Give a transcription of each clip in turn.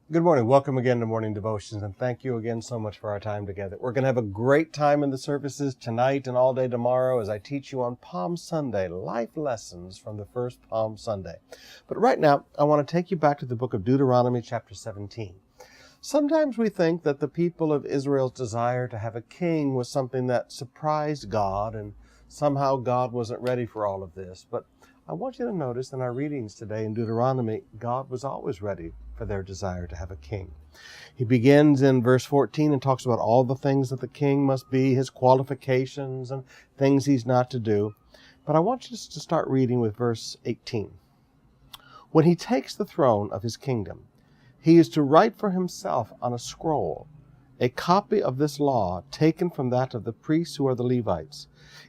Good morning. Welcome again to Morning Devotions, and thank you again so much for our time together. We're going to have a great time in the services tonight and all day tomorrow as I teach you on Palm Sunday, life lessons from the first Palm Sunday. But right now, I want to take you back to the book of Deuteronomy chapter 17. Sometimes we think that the people of Israel's desire to have a king was something that surprised God, and somehow God wasn't ready for all of this. But I want you to notice in our readings today in Deuteronomy, God was always ready for their desire to have a king. He begins in verse 14 and talks about all the things that the king must be, his qualifications and things he's not to do. But I want you to start reading with verse 18. When he takes the throne of his kingdom, he is to write for himself on a scroll a copy of this law taken from that of the priests who are the Levites.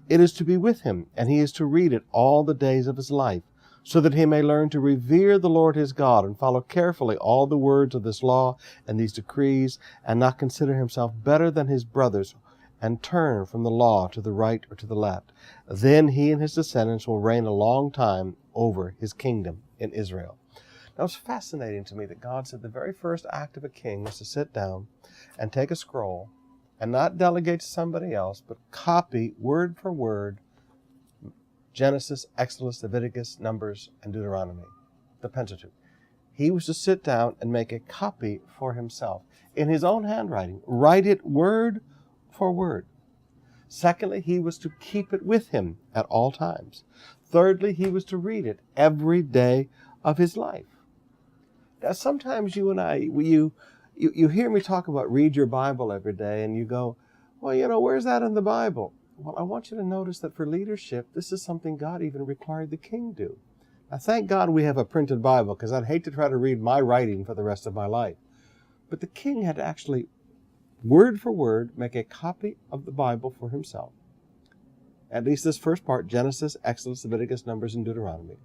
It is to be with him, and he is to read it all the days of his life, so that he may learn to revere the Lord his God and follow carefully all the words of this law and these decrees, and not consider himself better than his brothers, and turn from the law to the right or to the left. Then he and his descendants will reign a long time over his kingdom in Israel. Now, it's fascinating to me that God said the very first act of a king was to sit down and take a scroll and not delegate to somebody else, but copy word for word Genesis, Exodus, Leviticus, Numbers, and Deuteronomy, the Pentateuch. He was to sit down and make a copy for himself in his own handwriting, write it word for word. Secondly, he was to keep it with him at all times. Thirdly, he was to read it every day of his life. Now, sometimes you and I, you hear me talk about read your Bible every day, and you go, well, where's that in the Bible? Well, I want you to notice that for leadership, this is something God even required the king do. Now, thank God we have a printed Bible, because I'd hate to try to read my writing for the rest of my life. But the king had to actually, word for word, make a copy of the Bible for himself. At least this first part, Genesis, Exodus, Leviticus, Numbers, and Deuteronomy.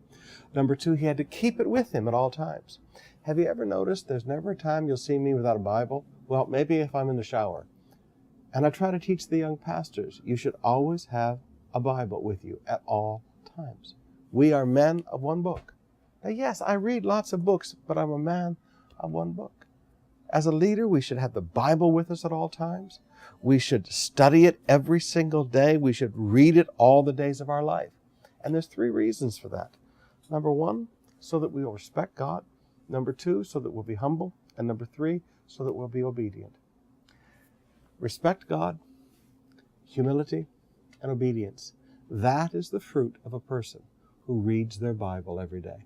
Number two, he had to keep it with him at all times. Have you ever noticed there's never a time you'll see me without a Bible? Well, maybe if I'm in the shower. And I try to teach the young pastors, you should always have a Bible with you at all times. We are men of one book. Now, yes, I read lots of books, but I'm a man of one book. As a leader, we should have the Bible with us at all times. We should study it every single day. We should read it all the days of our life. And there's three reasons for that. Number one, so that we will respect God. Number two, so that we'll be humble. And number three, so that we'll be obedient. Respect God, humility, and obedience. That is the fruit of a person who reads their Bible every day.